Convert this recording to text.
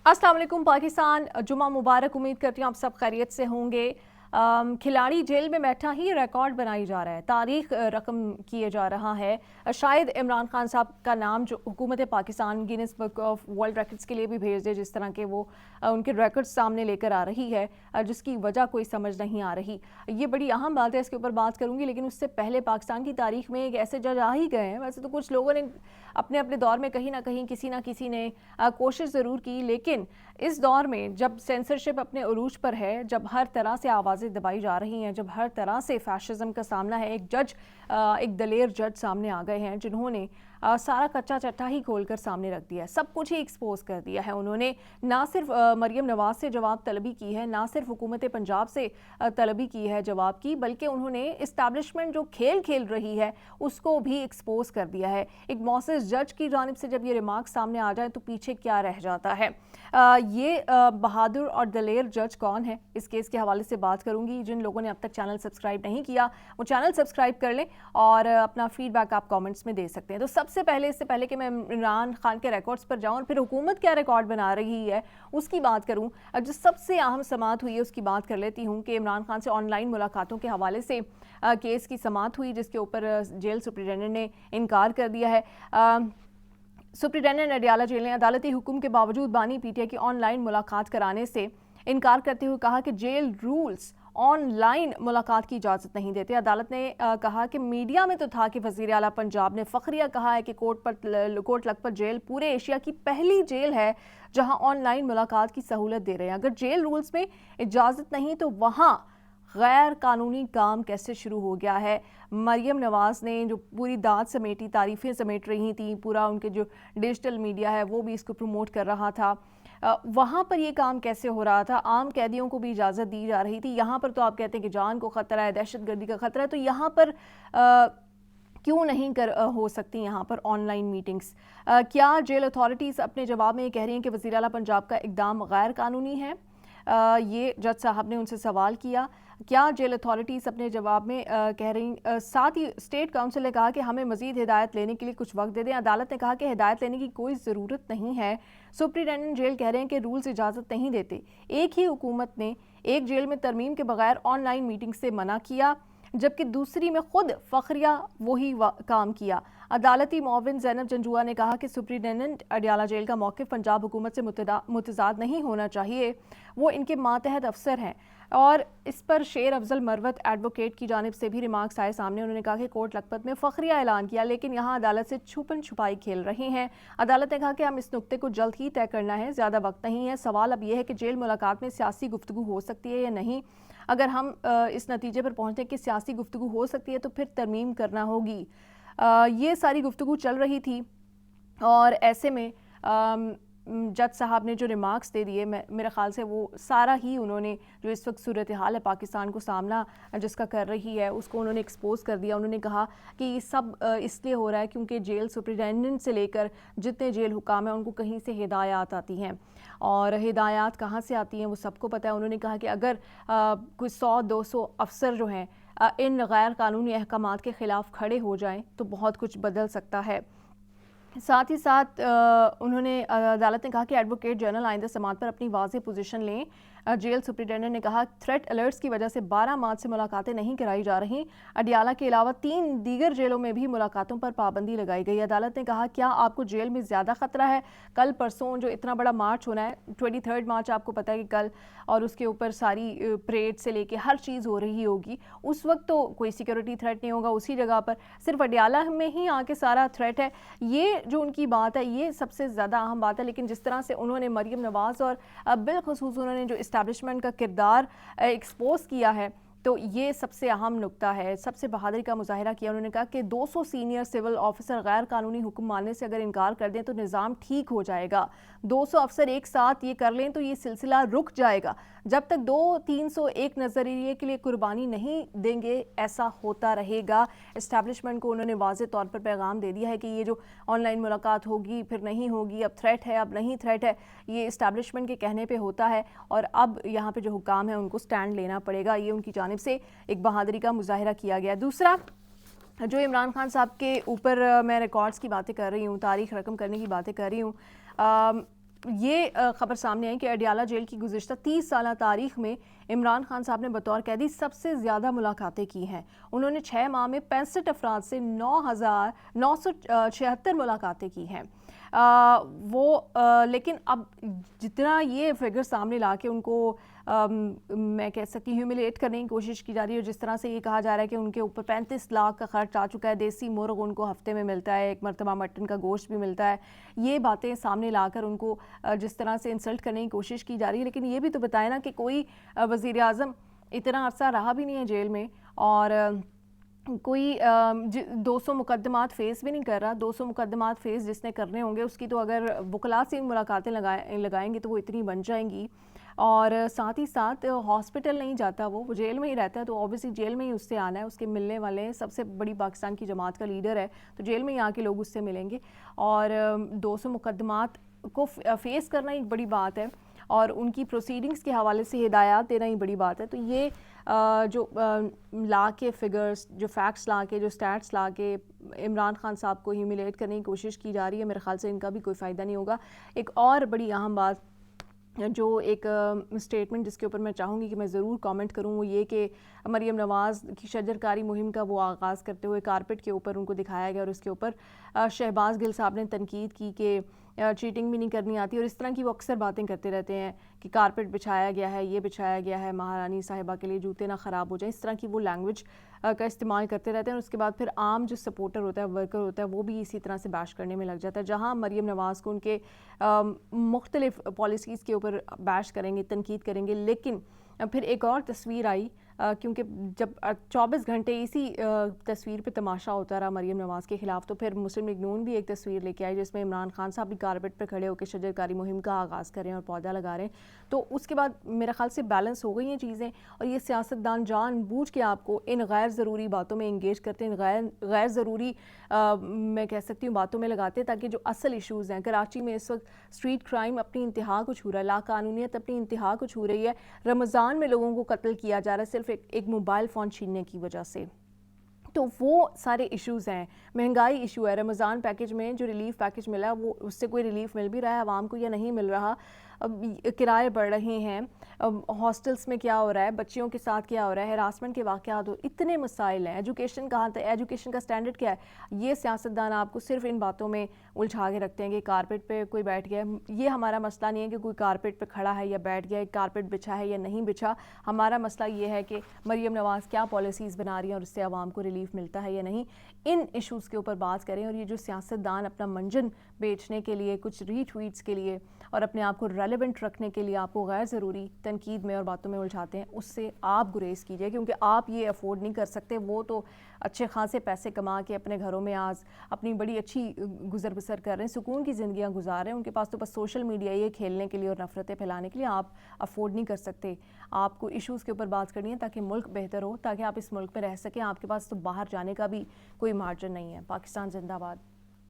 अस्सलाम वालेकुम पाकिस्तान, जुमा मुबारक। उम्मीद करती हूँ आप सब खैरियत से होंगे। खिलाड़ी जेल में बैठा ही रिकॉर्ड बनाई जा रहा है, तारीख रकम किए जा रहा है। शायद इमरान खान साहब का नाम जो हुकूमत Pakistan Guinness book of world records के लिए भी भेज दे, जिस तरह के वो उनके रिकॉर्ड्स सामने लेकर आ रही है, जिसकी वजह कोई समझ नहीं आ रही। ये बड़ी अहम बात है, इसके ऊपर बात करूंगी। लेकिन उससे पहले पाकिस्तान की तारीख में एक ऐसे जज आ ही गए हैं। वैसे तो कुछ लोगों ने अपने अपने दौर में कहीं ना कहीं किसी ना किसी ने कोशिश ज़रूर की, लेकिन इस दौर में जब सेंसरशिप अपने उरूज पर है, जब हर तरह से आवाज़ें दबाई जा रही हैं, जब हर तरह से फैशिज्म का सामना है, एक दलेर जज सामने आ गए हैं जिन्होंने सारा कच्चा चट्टा ही खोलकर सामने रख दिया है, सब कुछ ही एक्सपोज कर दिया है। उन्होंने ना सिर्फ मरियम नवाज से जवाब तलबी की है, ना सिर्फ हुकूमत पंजाब से तलबी की है जवाब की, बल्कि उन्होंने इस्टेब्लिशमेंट जो खेल खेल रही है उसको भी एक्सपोज कर दिया है। एक मौसिस जज की जानिब से जब ये रिमार्क सामने आ जाए तो पीछे क्या रह जाता है। ये बहादुर और दलेर जज कौन है, इस केस के हवाले से बात करूंगी। जिन लोगों ने अब तक चैनल सब्सक्राइब नहीं किया वो चैनल सब्सक्राइब कर लें और अपना फीडबैक आप कमेंट्स में दे सकते हैं। तो सबसे पहले, इससे पहले कि मैं इमरान खान के रिकॉर्ड्स पर जाऊं और फिर हुकूमत क्या रिकॉर्ड बना रही है उसकी बात करूं, जो सबसे अहम समाअत हुई है उसकी बात कर लेती हूं कि इमरान खान से ऑनलाइन मुलाकातों के हवाले से केस की समाअत हुई, जिसके ऊपर जेल सुप्रिटेंडेंट ने इनकार कर दिया है। सुप्रिटेंडेंट अडियाला जेल ने अदालती हुक्म के बावजूद बानी पीटीआई की ऑनलाइन मुलाकात कराने से इनकार करते हुए कहा कि जेल रूल्स ऑनलाइन मुलाकात की इजाज़त नहीं देते। अदालत ने कहा कि मीडिया में तो था कि वज़ीर आला पंजाब ने फ़ख्रिया कहा है कि कोट लखपत जेल पूरे एशिया की पहली जेल है जहां ऑनलाइन मुलाकात की सहूलत दे रहे हैं। अगर जेल रूल्स में इजाज़त नहीं तो वहाँ गैर कानूनी काम कैसे शुरू हो गया है। मरियम नवाज़ ने जो पूरी दाद समेटी, तारीफ़ें समेट रही थी, पूरा उनके जो डिजिटल मीडिया है वो भी इसको प्रमोट कर रहा था, वहाँ पर ये काम कैसे हो रहा था। आम कैदियों को भी इजाज़त दी जा रही थी, यहाँ पर तो आप कहते हैं कि जान को ख़तरा है, दहशतगर्दी का ख़तरा है, तो यहाँ पर क्यों नहीं हो सकती यहाँ पर ऑनलाइन मीटिंग्स। क्या जेल अथॉरिटीज़ अपने जवाब में ये कह रही हैं कि वज़ीर आला पंजाब का इक़दाम गैर कानूनी है। ये जज साहब ने उनसे सवाल किया। क्या जेल अथॉरिटीज़ अपने जवाब में कह रही। साथ ही स्टेट काउंसिल ने कहा कि हमें मज़ीद हिदायत लेने के लिए कुछ वक्त दे दें। अदालत ने कहा कि हिदायत लेने की कोई ज़रूरत नहीं है। सुप्रिटेंडेंट जेल कह रहे हैं कि रूल्स इजाज़त नहीं देते। एक ही हुकूमत ने एक जेल में तरमीम के बगैर ऑनलाइन मीटिंग से मना किया, जबकि दूसरी में खुद फ़ख्रिया वही काम किया। अदालती मुआविन ज़ैनब जंजुआ ने कहा कि सुप्रिटेंडेंट अडियाला जेल का मौक़िफ़ पंजाब हुकूमत से मुतज़ाद नहीं होना चाहिए, वो इनके मातहत अफसर हैं। और इस पर शेर अफजल मरवत एडवोकेट की जानिब से भी रिमार्क्स आए सामने। उन्होंने कहा कि कोट लखपत में फ़ख्रिया ऐलान किया, लेकिन यहाँ अदालत से छुपन छुपाई खेल रहे हैं। अदालत ने कहा कि हम इस नुक्ते को जल्द ही तय करना है, ज़्यादा वक्त नहीं है। सवाल अब यह है कि जेल मुलाकात में सियासी गुफ्तगू हो सकती है या नहीं। अगर हम इस नतीजे पर पहुँचते हैं कि सियासी गुफ्तगू हो सकती है तो फिर तरमीम करना होगी। ये सारी गुफ्तगू चल रही थी और ऐसे में जज साहब ने जो रिमार्क्स दे दिए, मेरे ख़्याल से वो सारा ही उन्होंने जो इस वक्त सूरत हाल है पाकिस्तान को सामना जिसका कर रही है उसको उन्होंने एक्सपोज कर दिया। उन्होंने कहा कि ये सब इसलिए हो रहा है क्योंकि जेल सुप्रिटेंडेंट से लेकर जितने जेल हुकाम हैं उनको कहीं से हिदायत आती हैं, और हिदायत कहाँ से आती हैं वो सबको पता है। उन्होंने कहा कि अगर कोई 100-200 अफसर जो हैं इन गैर कानूनी अहकामात के ख़िलाफ़ खड़े हो जाएं तो बहुत कुछ बदल सकता है। साथ ही साथ उन्होंने अदालत ने कहा कि एडवोकेट जनरल आइंदा समाअत पर अपनी वाज़ेह पोजीशन लें। जेल सुप्रिटेंडेंट ने कहा थ्रेट अलर्ट्स की वजह से 12 मार्च से मुलाकातें नहीं कराई जा रही। अडियाला के अलावा 3 दीगर जेलों में भी मुलाकातों पर पाबंदी लगाई गई। अदालत ने कहा क्या आपको जेल में ज़्यादा ख़तरा है। कल परसों जो इतना बड़ा मार्च होना है 23 मार्च, आपको पता है कि कल, और उसके ऊपर सारी परेड से लेके हर चीज़ हो रही होगी, उस वक्त तो कोई सिक्योरिटी थ्रेट नहीं होगा। उसी जगह पर सिर्फ अडियाला में ही आके सारा थ्रेट है। ये जो उनकी बात है ये सबसे ज़्यादा अहम बात है। लेकिन जिस तरह से उन्होंने मरियम नवाज़ और बिलखुसूस उन्होंने जो इस्टेब्लिशमेंट का किरदार एक्सपोज किया है, तो ये सबसे अहम नुक्ता है। सबसे बहादुरी का मुजाहिरा किया। उन्होंने कहा कि 200 सीनियर सिविल ऑफिसर गैर कानूनी हुक्म मानने से अगर इनकार कर दें तो निज़ाम ठीक हो जाएगा। 200 अफसर एक साथ ये कर लें तो ये सिलसिला रुक जाएगा। जब तक 200-300 एक नज़रिए के लिए कुर्बानी नहीं देंगे ऐसा होता रहेगा। इस्टेब्लिशमेंट को उन्होंने वाज़े तौर पर पैगाम दे दिया है कि ये जो ऑनलाइन मुलाकात होगी फिर नहीं होगी, अब थ्रेट है अब नहीं थ्रेट है, ये इस्टेब्लिशमेंट के कहने पे होता है और अब यहाँ पे जो हुकाम है उनको स्टैंड लेना पड़ेगा। ये उनकी जानिब से एक बहादुरी का मुजाहिरा किया गया। दूसरा, जो इमरान खान साहब के ऊपर मैं रिकॉर्ड्स की बातें कर रही हूँ, तारीख रकम करने की बातें कर रही हूँ, یہ خبر سامنے آئی کہ اڈیالہ جیل کی گزشتہ 30 سالہ تاریخ میں عمران خان صاحب نے بطور قیدی سب سے زیادہ ملاقاتیں کی ہیں. انہوں نے 6 ماہ میں 65 افراد سے 9,976 ملاقاتیں کی ہیں. لیکن اب جتنا یہ فگر سامنے لا کے ان کو میں کہہ سکتی ہوں ہیوملیٹ کرنے کی کوشش کی جا رہی ہے، اور جس طرح سے یہ کہا جا رہا ہے کہ ان کے اوپر 35 لاکھ کا خرچ آ چکا ہے، دیسی مرغ ان کو ہفتے میں ملتا ہے، ایک مرتبہ مٹن کا گوشت بھی ملتا ہے، یہ باتیں سامنے لا کر ان کو جس طرح سے انسلٹ کرنے کی کوشش کی جا رہی ہے. لیکن یہ بھی تو بتائیں نا کہ کوئی وزیر اعظم اتنا عرصہ رہا بھی نہیں ہے جیل میں، اور کوئی 200 مقدمات فیس بھی نہیں کر رہا. 200 مقدمات فیس جس نے کرنے ہوں گے اس کی تو اگر وکلاء سے ملاقاتیں لگائیں گے تو وہ اتنی بن جائیں گی. اور ساتھ ہی ساتھ ہاسپٹل نہیں جاتا، وہ جیل میں ہی رہتا ہے، تو اوبیسلی جیل میں ہی اس سے آنا ہے. اس کے ملنے والے سب سے بڑی پاکستان کی جماعت کا لیڈر ہے، تو جیل میں ہی آ کے لوگ اس سے ملیں گے. اور 200 مقدمات کو فیس کرنا ایک بڑی بات ہے، اور ان کی پروسیڈنگز کے حوالے سے ہدایات دینا ہی بڑی بات ہے. تو یہ جو لا کے فگرز، جو فیکٹس لا کے، جو سٹیٹس لا کے عمران خان صاحب کو ہیوملیٹ کرنے کی کوشش کی جا رہی ہے، میرے خیال سے ان کا بھی کوئی فائدہ نہیں ہوگا. ایک اور بڑی اہم بات جو ایک اسٹیٹمنٹ جس کے اوپر میں چاہوں گی کہ میں ضرور کامنٹ کروں، وہ یہ کہ مریم نواز کی شجر کاری مہم کا وہ آغاز کرتے ہوئے کارپٹ کے اوپر ان کو دکھایا گیا، اور اس کے اوپر شہباز گل صاحب نے تنقید کی کہ چیٹنگ بھی نہیں کرنی آتی، اور اس طرح کی وہ اکثر باتیں کرتے رہتے ہیں کہ کارپٹ بچھایا گیا ہے، یہ بچھایا گیا ہے مہارانی صاحبہ کے لیے جوتے نہ خراب ہو جائیں. اس طرح کی وہ لینگویج کا استعمال کرتے رہتے ہیں، اور اس کے بعد پھر عام جو سپورٹر ہوتا ہے، ورکر ہوتا ہے، وہ بھی اسی طرح سے بیش کرنے میں لگ جاتا ہے. جہاں مریم نواز کو ان کے مختلف پالیسیز کے اوپر بیش کریں گے، تنقید کریں گے، لیکن پھر ایک اور تصویر آئی، کیونکہ جب 24 گھنٹے اسی تصویر پہ تماشا ہوتا رہا مریم نواز کے خلاف، تو پھر مسلم لیگ نون بھی ایک تصویر لے کے آئی جس میں عمران خان صاحب بھی کارپٹ پہ کھڑے ہو کے شجر کاری مہم کا آغاز کر رہے ہیں اور پودا لگا رہے ہیں. تو اس کے بعد میرے خیال سے بیلنس ہو گئی ہیں چیزیں، اور یہ سیاستدان جان بوجھ کے آپ کو ان غیر ضروری باتوں میں انگیج کرتے ہیں، غیر ضروری میں کہہ سکتی ہوں باتوں میں لگاتے ہیں، تاکہ جو اصل ایشوز ہیں. کراچی میں اس وقت اسٹریٹ کرائم اپنی انتہا کو چھو رہا ہے، لا قانونیت اپنی انتہا کو چھو رہی ہے. رمضان میں لوگوں کو قتل کیا جا رہا ہے صرف ایک موبائل فون چھیننے کی وجہ سے. تو وہ سارے ایشوز ہیں. مہنگائی ایشو ہے، رمضان پیکج میں جو ریلیف پیکج ملا وہ اس سے کوئی ریلیف مل بھی رہا ہے عوام کو یا نہیں مل رہا. کرائے بڑھ رہے ہیں، ہاسٹلس میں کیا ہو رہا ہے، بچیوں کے ساتھ کیا ہو رہا ہے، ہراسمنٹ کے واقعات اتنے مسائل ہیں. ایجوکیشن کہاں تک، ایجوکیشن کا سٹینڈرڈ کیا ہے. یہ سیاستدان آپ کو صرف ان باتوں میں الجھا کے رکھتے ہیں کہ کارپٹ پہ کوئی بیٹھ گیا ہے. یہ ہمارا مسئلہ نہیں ہے کہ کوئی کارپٹ پہ کھڑا ہے یا بیٹھ گیا ہے، کارپٹ بچھا ہے یا نہیں بچھا. ہمارا مسئلہ یہ ہے کہ مریم نواز کیا پالیسیز بنا رہی ہیں اور اس سے عوام کو ریلیف ملتا ہے یا نہیں. ان ایشوز کے اوپر بات کریں. اور یہ جو سیاستدان اپنا منجن بیچنے کے لیے، کچھ ری ٹویٹس کے لیے اور اپنے آپ کو ریلیونٹ رکھنے کے لیے آپ کو غیر ضروری تنقید میں اور باتوں میں الجھاتے ہیں، اس سے آپ گریز کیجئے، کیونکہ آپ یہ افورڈ نہیں کر سکتے. وہ تو اچھے خاصے پیسے کما کے اپنے گھروں میں آج اپنی بڑی اچھی گزر بسر کر رہے ہیں، سکون کی زندگیاں گزار رہے ہیں. ان کے پاس تو بس سوشل میڈیا یہ کھیلنے کے لیے اور نفرتیں پھیلانے کے لیے. آپ افورڈ نہیں کر سکتے. آپ کو ایشوز کے اوپر بات کرنی ہے تاکہ ملک بہتر ہو، تاکہ آپ اس ملک میں رہ سکیں. آپ کے پاس تو باہر جانے کا بھی کوئی مارجن نہیں ہے. پاکستان زندہ باد.